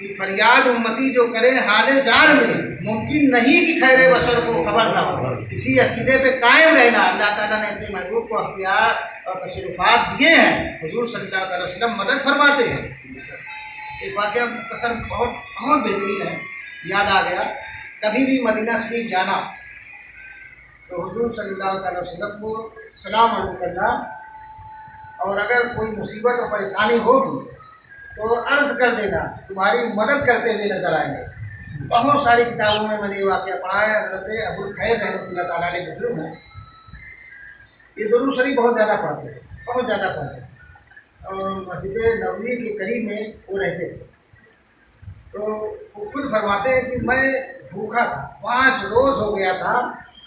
[SPEAKER 1] کہ فریاد امتی جو کرے حال زار میں، ممکن نہیں کہ خیر بشر کو خبر نہ ہو۔ اسی عقیدے پہ قائم رہنا اللہ تعالیٰ نے اپنے محبوب کو اختیار اور تصرفات دیے ہیں۔ حضور صلی اللہ علیہ وسلم مدد فرماتے ہیں۔ ایک واقعہ مختصر بہت بہترین ہے، یاد آ گیا۔ کبھی بھی مدینہ شریف جانا تو حضور صلی اللہ علیہ وسلم کو سلام علیکم کرنا، اور اگر کوئی مصیبت اور پریشانی ہوگی تو عرض کر دینا تمہاری مدد کرتے ہوئے نظر آئیں گے۔ بہت ساری کتابوں میں نے یہ واقعہ پڑھا ہے۔ حضرت ابوالخیر رحمۃ اللہ تعالیٰ علیہ بزرگ ہیں، یہ درود شریف بہت زیادہ پڑھتے تھے، اور مسجد نبوی کے قریب میں وہ رہتے تھے۔ تو وہ خود فرماتے ہیں کہ میں بھوکا تھا، 5 روز ہو گیا تھا،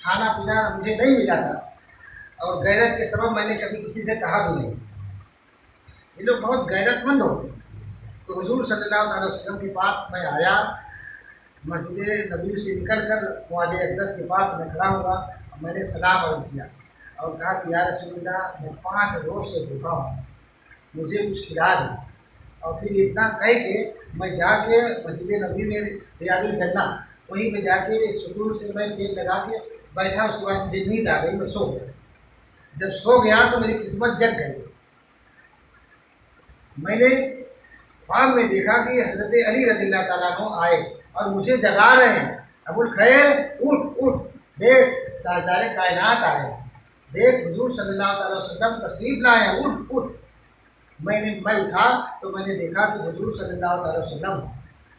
[SPEAKER 1] کھانا پینا مجھے نہیں ملا تھا، اور غیرت کے سبب میں نے کبھی کسی سے کہا بھی نہیں۔ یہ لوگ بہت غیرت مند ہوتے ہیں۔ تو حضور صلی اللہ علیہ وسلم کے پاس میں آیا، مسجد نبوی سے نکل کر خواجہ اقدس کے پاس میں کھڑا ہوا، اور میں نے سلام عرض کیا اور کہا کہ یا رسول اللہ، میں 5 روز سے بھوکا ہوں، مجھے کچھ کھلا دیں۔ اور پھر اتنا کہہ کے میں جا کے مسجد نبوی میں ریاض الجنہ وہیں پہ جا کے سکون سے میں ٹیک لگا کے بیٹھا۔ اس کے بعد مجھے نیند آ گئی، میں سو گیا۔ جب سو گیا تو میری قسمت جگ گئی۔ میں نے خواب میں دیکھا کہ حضرت علی رضی اللہ تعالیٰ عنہ آئے اور مجھے جگا رہے ہیں، ابوالخیر اٹھ دیکھ تاجدار کائنات آئے، دیکھ حضور صلی اللہ علیہ وسلم تشریف لائے ہیں، اٹھ۔ میں اٹھا تو میں نے دیکھا کہ حضور صلی اللہ علیہ وسلم،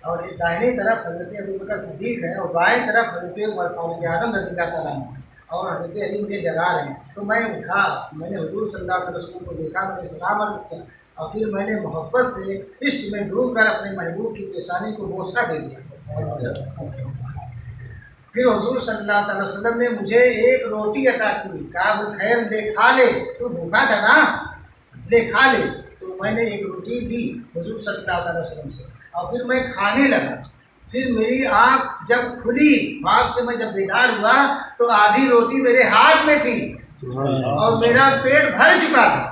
[SPEAKER 1] اور ایک دائیں طرف حضرت ابوبکر صدیق ہے، اور بائیں طرف حضرت عمر فاروق اعظم رضی اللہ تعالیٰ عنہ، اور حضرت علی مجھے جگا رہے ہیں۔ تو میں اٹھا، میں نے حضور صلی اللہ علیہ وسلم کو دیکھا، میں نے سلام عرض کیا، اور پھر میں نے محبت سے عشق میں ڈوب کر اپنے محبوب کی پیشانی کو بوسہ دے دیا۔ پھر حضور صلی اللہ علیہ وسلم نے مجھے ایک روٹی عطا کی، کہا ابوالخیر لے کھا لے، تو بھوکا تھا نا، لے کھا لے۔ تو میں نے ایک روٹی دی حضور صلی اللہ علیہ وسلم سے، اور پھر میں کھانے لگا۔ پھر میری آنکھ جب کھلی، خواب سے میں جب بیدار ہوا تو آدھی روٹی میرے ہاتھ میں تھی اور میرا پیٹ بھر چکا تھا۔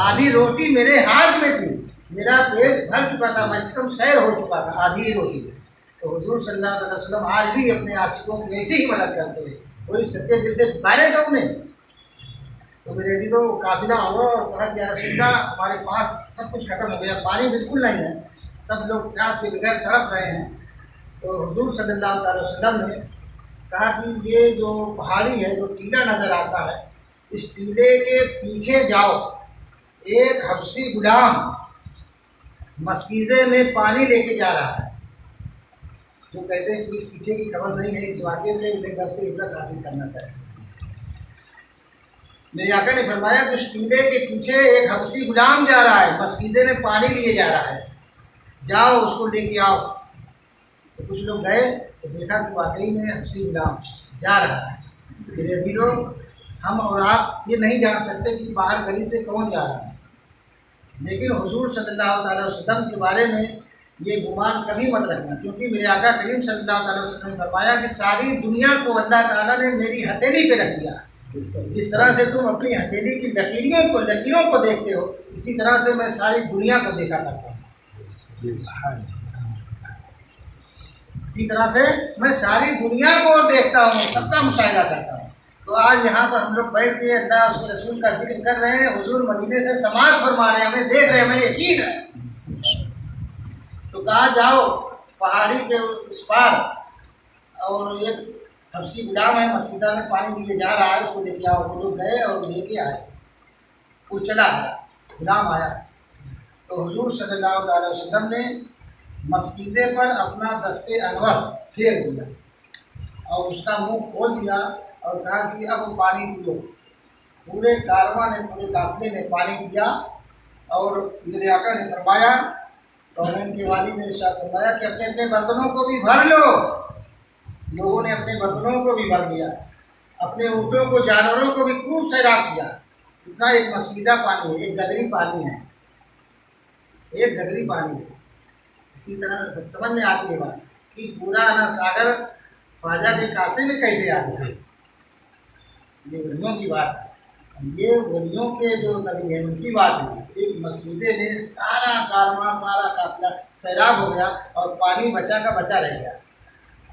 [SPEAKER 1] آدھی روٹی میرے ہاتھ میں تھی، میرا پیٹ بھر چکا تھا، میں کم سیر ہو چکا تھا آدھی ہی روٹی میں۔ تو حضور صلی اللہ علیہ وسلم آج بھی اپنے عاشقوں کی ایسے ہی مدد کرتے ہیں، کوئی سچے دل سے پکارے تو انہیں۔ تو میرے عزیزو قافلہ ہوا اور کہا کہ یا رسول اللہ، ہمارے پاس سب کچھ ختم ہو گیا، پانی بالکل نہیں ہے، سب لوگ پیاس کے بغیر تڑپ رہے ہیں۔ تو حضور صلی اللہ علیہ وسلم نے کہا کہ یہ جو پہاڑی ہے، جو ٹیلا نظر آتا ہے، اس ٹیلے کے پیچھے جاؤ، ایک حبشی غلام مسکیزے میں پانی لے کے جا رہا ہے۔ جو کہتے ہیں کچھ پیچھے کی خبر نہیں ہے، اس واقعے سے انہیں درس عبرت حاصل کرنا چاہیے۔ میرے آقا نے فرمایا کہ اس ٹیلے کے پیچھے ایک حبشی غلام جا رہا ہے، مسکیزے میں پانی لیے جا رہا ہے، جاؤ اس کو لے کے آؤ۔ تو کچھ لوگ گئے تو دیکھا کہ واقعی میں حبشی غلام جا رہا ہے۔ میرے عزیزو، ہم اور آپ یہ نہیں جان سکتے کہ باہر گلی سے کون جا رہا ہے، لیکن حضور صلی اللہ تعالیٰ وسلم کے بارے میں یہ گمان کبھی مت رکھنا، کیونکہ میرے آقا کریم صلی اللہ تعالیٰ وسلم نے فرمایا کہ ساری دنیا کو اللہ تعالیٰ نے میری ہتھیلی پہ رکھ دیا۔ جس طرح سے تم اپنی ہتھیلی کی لکیروں کو دیکھتے ہو، اسی طرح سے میں ساری دنیا کو دیکھا کرتا ہوں۔ اسی طرح سے میں ساری دنیا کو دیکھتا ہوں، سب کا مشاہدہ کرتا ہوں۔ تو آج یہاں پر ہم لوگ بیٹھ کے اللہ اس کے رسول کا ذکر کر رہے ہیں، حضور مدینے سے سماعت فرما رہے ہیں، ہمیں دیکھ رہے ہیں، ہمیں یقین ہے۔ تو کہا جاؤ پہاڑی کے اس پار، اور ایک حبشی غلام ہے، مسجدہ میں پانی لیے جا رہا ہے، اس کو لے کے آؤ۔ وہ لوگ گئے اور لے کے آئے، وہ چلا گیا، غلام آیا تو حضور صلی اللہ علیہ وسلم نے مسکیزے پر اپنا دست انور پھیر دیا اور اس کا منہ کھول دیا اور کہا کہ اب پانی پیو۔ پورے کارواں نے، پورے قافلے نے پانی پیا، اور میرے آقا نے فرمایا، کونین کے والی نے ارشاد فرمایا کہ اپنے اپنے برتنوں کو بھی بھر لو۔ لوگوں نے اپنے برتنوں کو بھی بھر لیا، اپنے اونٹوں کو، جانوروں کو بھی خوب سیراب کیا۔ اتنا ایک مسکیزہ پانی ہے، ایک گگری پانی ہے، ایک گگری پانی ہے۔ اسی طرح سمجھ میں آتی ہے بات کہ پورا نا ساگر خواجہ کے کاسے میں کیسے آ گیا، یہ علموں کی بات ہے۔ یہ ولیوں کے جو نبی ہیں ان کی بات ہے، ایک مسجدے میں سارا کارواں سارا قافلہ سیلاب ہو گیا اور پانی بچا کا بچا رہ گیا۔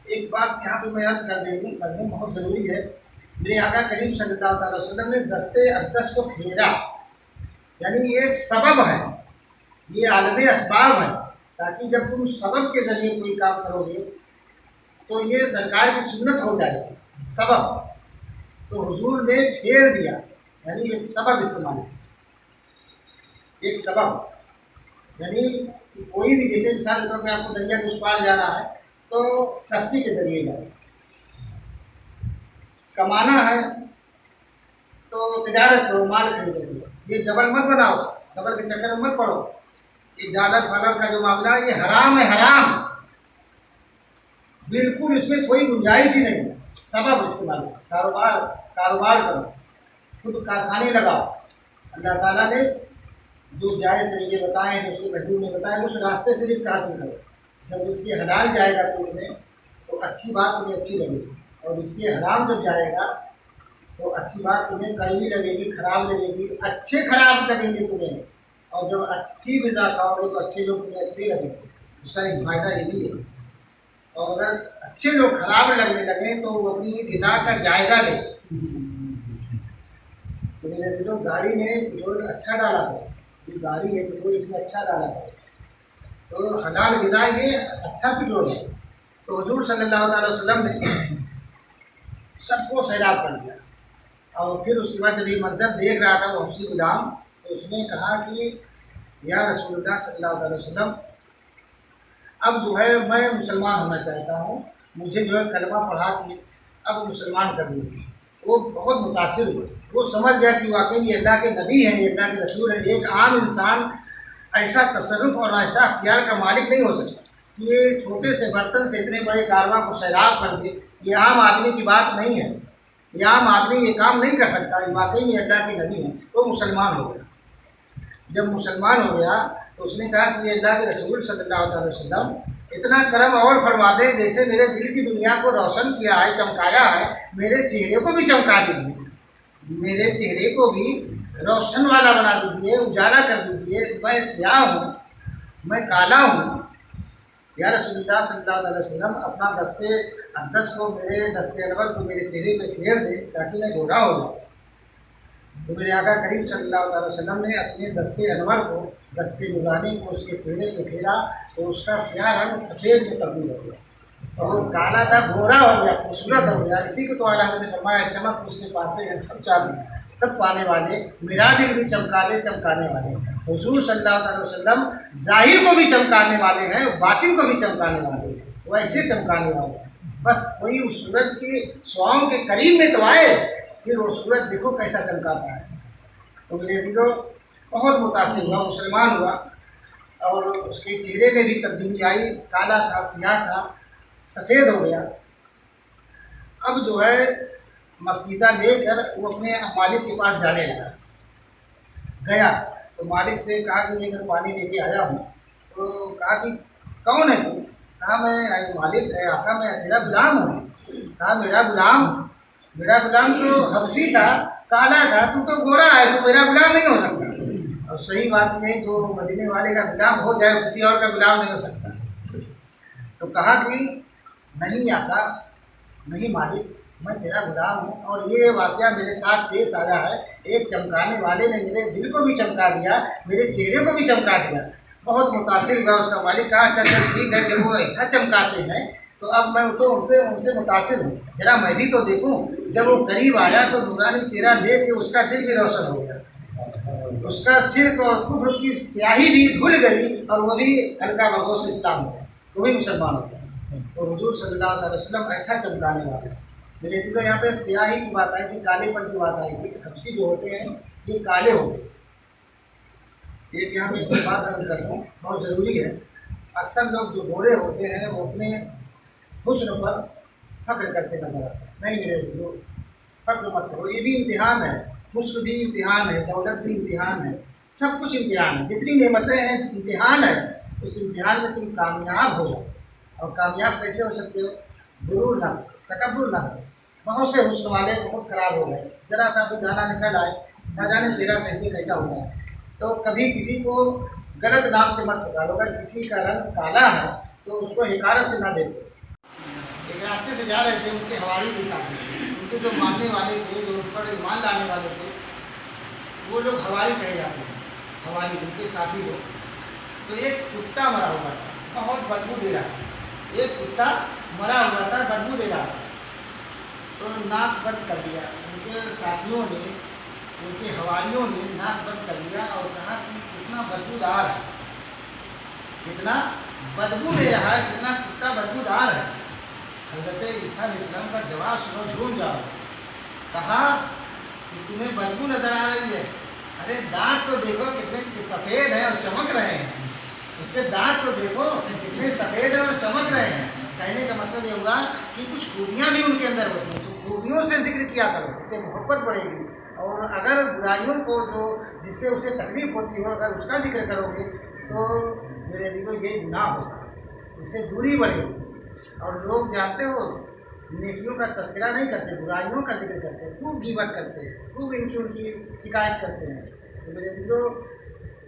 [SPEAKER 1] ایک بات یہاں پہ میں عرض کر دوں بہت ضروری ہے، میرے آقا کریم صلی اللہ تعالی وسلم نے دستے اقدس کو پھیرا، یعنی یہ ایک سبب ہے، یہ عالم اسباب ہے، تاکہ جب تم سبب کے ذریعے کوئی کام کرو گے تو یہ سرکار کی سنت ہو جائے گی، سبب۔ تو حضور نے پھیر دیا، یعنی ایک سبب استعمال کیا، ایک سبب، یعنی کوئی بھی جیسے مثال کے طور پہ آپ کو دریا کے اس پار جانا ہے تو کشتی کے ذریعے جانا، کمانا ہے تو تجارت کرو، مال خریدو، یہ ڈبل مت بناؤ، ڈبل کے چکر میں مت پڑو، یہ ڈالر فالر کا جو معاملہ ہے یہ حرام ہے، حرام بالکل، اس میں کوئی گنجائش ہی نہیں۔ سبب استعمال کرو، کاروبار کرو، خود کارخانے لگاؤ، اللہ تعالیٰ نے جو جائز طریقے بتائے ہیں، جو اس کے محدود نے بتائے، اس راستے سے رزق حاصل کرو۔ جب اس کی حلال جائے گا تو تمہیں تو اچھی بات تمہیں اچھی لگے گی، اور اس کی حرام جب جائے گا تو اچھی بات تمہیں کڑوی لگے گی، خراب لگے گی، اچھے خراب لگیں گے تمہیں، اور جب اچھی غذا کھاؤ گے تو اچھے لوگ تمہیں اچھے لگیں گے، اس کا ایک فائدہ یہ بھی ہے۔ اور اگر اچھے لوگ خراب لگنے لگیں تو وہ اپنی غذا کا جائزہ لیں، تو میرے دلوں گاڑی میں پٹرول اچھا ڈالا کرو، یہ گاڑی ہے پٹرول اس میں اچھا ڈالا کرو، تو حلال غذا یہ اچھا پٹرول ہے۔ تو حضور صلی اللہ تعالی وسلم نے سب کو سیراب کر دیا، اور پھر اس کے بعد جب یہ منظر دیکھ رہا تھا وہ حبشی غلام، تو اس نے کہا کہ یا رسول اللہ صلی اللہ علیہ وسلم، اب جو ہے میں مسلمان ہونا چاہتا ہوں، مجھے جو ہے کلمہ پڑھا کے اب مسلمان کر دیجیے۔ وہ بہت متاثر ہوئے، وہ سمجھ گیا کہ واقعی یہ اللہ کے نبی ہیں، یہ اللہ کے رسول ہیں۔ ایک عام انسان ایسا تصرف اور ایسا اختیار کا مالک نہیں ہو سکتا کہ یہ چھوٹے سے برتن سے اتنے بڑے کارواں کو سیراب کر دے، یہ عام آدمی کی بات نہیں ہے، یہ عام آدمی یہ کام نہیں کر سکتا، یہ واقعی یہ اللہ کے نبی ہیں۔ وہ مسلمان ہو گیا، جب مسلمان ہو گیا تو اس نے کہا کہ یہ اللہ کے رسول صلی اللہ علیہ وسلم اتنا کرم اور فرما دیں، جیسے میرے دل کی دنیا کو روشن کیا ہے، چمکایا ہے، میرے چہرے کو بھی چمکا دیجیے، میرے چہرے کو بھی روشن والا بنا دیجیے، اجالا کر دیجیے، میں سیاہ ہوں، میں کالا ہوں۔ یا رسول اللہ صلی اللہ علیہ وسلم اپنا دستے اقدس کو، میرے دستے انور کو میرے چہرے پہ پھیر دے تاکہ میں گورا ہو جاؤں۔ تو میرے آقا کریم صلی اللہ علیہ وسلم نے اپنے دستے انور کو، دستے نورانی کو اس کے چہرے پہ پھیرا تو اس کا سیاہ رنگ سفید میں تبدیل ہو گیا، اور وہ کالا تھا گورا ہو گیا، خوبصورت ہو گیا۔ اسی کو تو اعلیٰ حضرت نے فرمایا چمک اس سے پاتے ہیں سب پانے والے، میرا دل بھی چمکا دے چمکانے والے۔ حضور صلی اللہ علیہ وسلم ظاہر کو بھی چمکانے والے ہیں، باطن کو بھی چمکانے والے ہیں، وہ ایسے چمکانے والے ہیں۔ بس وہی اس سورج کی سواؤں کے قریب میں تو آئے، پھر وہ سورج دیکھو کیسا چمکاتا ہے۔ تو میرے عزیزو بہت متاثر ہوا، مسلمان ہوا، اور اس کے چہرے میں بھی تبدیلی آئی، کالا تھا، سیاہ تھا، سفید ہو گیا۔ اب جو ہے مسجدہ لے کر وہ اپنے مالک کے پاس جانے لگا، گیا تو مالک سے کہا کہ یہ میں پانی لے کے آیا ہوں۔ تو کہا کہ کون ہے تو؟ کہا میں مالک ہے آقا، میں تیرا غلام ہوں۔ کہا میرا غلام تو حبشی تھا، کالا تھا، تو گورا ہے، تو میرا غلام نہیں ہو سکتا۔ اور صحیح بات یہ ہے جو مدینے والے کا غلام ہو جائے کسی اور کا غلام نہیں ہو سکتا۔ تو کہا کہ نہیں آقا، نہیں مالک، میں تیرا غلام ہوں، اور یہ واقعہ میرے ساتھ پیش آیا ہے، ایک چمکانے والے نے میرے دل کو بھی چمکا دیا، میرے چہرے کو بھی چمکا دیا۔ بہت متاثر ہوا اس کا مالک، کہا اچھا چل ٹھیک ہے، جب وہ ایسا چمکاتے ہیں تو اب میں تو ان سے متاثر ہوں، ذرا میں بھی تو دیکھوں۔ جب وہ قریب آیا تو نورانی چہرہ دیکھ کے اس کا دل بھی روشن ہو گیا، اس کا شرک اور کفر کی سیاہی بھی دھل گئی، اور وہ بھی ہلکا بگوش اسلام ہو گیا، وہ بھی مسلمان ہو گیا۔ تو حضور صلی اللہ علیہ وسلم ایسا چمکانے والے۔ میرے دل یہاں پہ سیاہی کی بات آئی تھی، کالے پن کی بات آئی تھی، حبشی جو ہوتے ہیں یہ کالے ہوتے ہیں۔ ایک یہاں پہ بات عرض کرتا ہوں، بہت ضروری ہے۔ اکثر لوگ جو گورے ہوتے ہیں وہ اپنے حسن پر فخر کرتے نظر آتے ہیں، نہیں میرے جو فخر مت کرو، یہ بھی امتحان ہے، حسن بھی امتحان ہے، دولت بھی امتحان ہے، سب کچھ امتحان ہے، جتنی نعمتیں ہیں امتحان ہے۔ اس امتحان میں تم کامیاب ہو جاؤ، اور کامیاب کیسے ہو سکتے ہو؟ غرور نہ ہو، تکبر نہ ہو۔ بہت سے حسن والے بہت خراب ہو گئے، ذرا سا بھی دانا نکل آئے نہ جانے چہرہ کیسے کیسا ہوگا. تو کبھی کسی کو غلط نام سے مت پکارو. اگر کسی کا رنگ کالا ہے تو اس کو حقارت سے نہ دیکھو. ایک راستے سے جا رہے تھے, ان کے حوالی کے ساتھ ان کے جو ماننے والے تھے, جو ان پر ایمان لانے والے تھے, وہ لوگ حوالی کہے جاتے ہیں, حوالی ان کے ساتھی لوگ. تو ایک کتا مرا ہوا تھا, بہت بدبو دے رہا تھا. ایک کتا مرا ہوا تھا, بدبو دے رہا تھا. تو ناک بند کر دیا ان کے ساتھیوں نے, ان کے حوالیوں نے ناک بند کر دیا اور کہا کہ کتنا بدبودار ہے, کتنا بدبو دے رہا ہے, کتنا کتا بدبودار ہے. حضرت عیسیٰ علیہ السلام کا جواب سنو, جھوم جاؤ. کہا کہ تمہیں بدبو نظر آ رہی ہے, ارے دانت تو دیکھو کتنے سفید ہیں اور چمک رہے ہیں. اس کے دانت تو دیکھو کتنے سفید ہیں اور چمک رہے ہیں. کہنے کا مطلب یہ ہوگا کہ کچھ خوبیاں بھی ان کے اندر ہوتی ہیں, تو خوبیوں سے ذکر کیا کرو, اس سے محبت بڑھے گی. اور اگر برائیوں کو جو جس سے اسے تکلیف ہوتی ہو, اگر اس کا ذکر کرو گے تو میرے دلوں یہ گناہ ہوگا, اس سے دوری بڑھے گی. اور لوگ جانتے ہو نیکیوں کا تذکرہ نہیں کرتے, برائیوں کا ذکر کرتے ہیں, خوب غیبت کرتے ہیں, خوب ان کی شکایت کرتے ہیں. تو میرے دلوں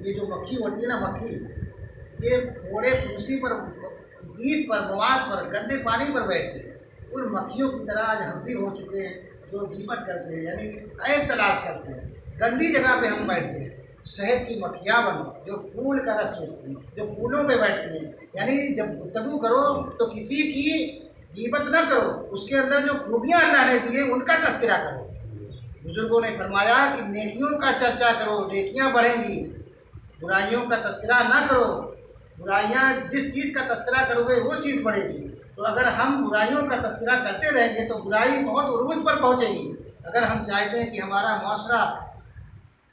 [SPEAKER 1] یہ جو مکھی ہوتی ہے نا, مکھی یہ پھوڑے پھوسی پر, پیٹ پر, مواد پر, گندے پانی پر بیٹھتی ہے. ان مکھیوں کی طرح آج ہم بھی ہو چکے ہیں جو غیبت کرتے ہیں, یعنی عیب تلاش کرتے ہیں. گندی جگہ پہ ہم بیٹھتے ہیں. شہد کی مکھیاں بنو جو پھول کا رس چوستی ہیں, جو پھولوں پہ بیٹھتی ہیں. یعنی جب گفتگو کرو تو کسی کی غیبت نہ کرو, اس کے اندر جو خوبیاں اللہ نے دی ہیں ان کا تذکرہ کرو. بزرگوں نے فرمایا کہ نیکیوں کا چرچا کرو, نیکیاں بڑھیں گی. برائیوں کا تذکرہ نہ کرو, برائیاں جس چیز کا تذکرہ کرو گے وہ چیز بڑھے گی. تو اگر ہم برائیوں کا تذکرہ کرتے رہیں گے تو برائی بہت عروج پر پہنچے گی. اگر ہم چاہتے ہیں کہ ہمارا معاشرہ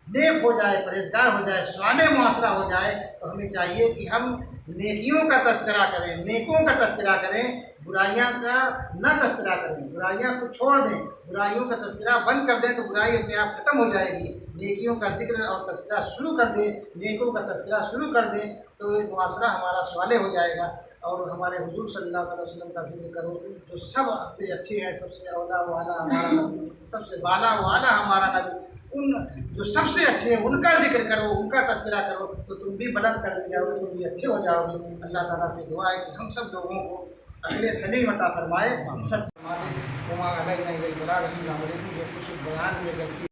[SPEAKER 1] نیک ہو جائے, پرہیزگار ہو جائے, صالح معاشرہ ہو جائے, تو ہمیں چاہیے کہ ہم نیکیوں کا تذکرہ کریں, نیکوں کا تذکرہ کریں, برائیاں کا نہ تذکرہ کریں. برائیاں کو چھوڑ دیں, برائیوں کا تذکرہ بند کر دیں تو برائی اپنے آپ ختم ہو جائے گی. نیکیوں کا ذکر اور تذکرہ شروع کر دیں, نیکوں کا تذکرہ شروع کر دیں تو یہ معاشرہ ہمارا صالح ہو جائے گا. اور ہمارے حضور صلی اللہ علیہ وسلم کا ذکر کرو جو سب سے اچھے ہیں, سب سے اولا والا ہمارا نبی, سب سے بالا والا ہمارا نبی, ان جو سب سے اچھے ہیں ان کا ذکر کرو, ان کا تذکرہ کرو تو تم بھی بلند کر دی جاؤ گے, تم بھی اچھے ہو جاؤ گے. اللہ تعالیٰ سے دعا ہے کہ ہم سب لوگوں کو عقل سلیم عطا فرمائے, سچ فرما دے. السلام علیکم, جو کچھ بیان میں غلطی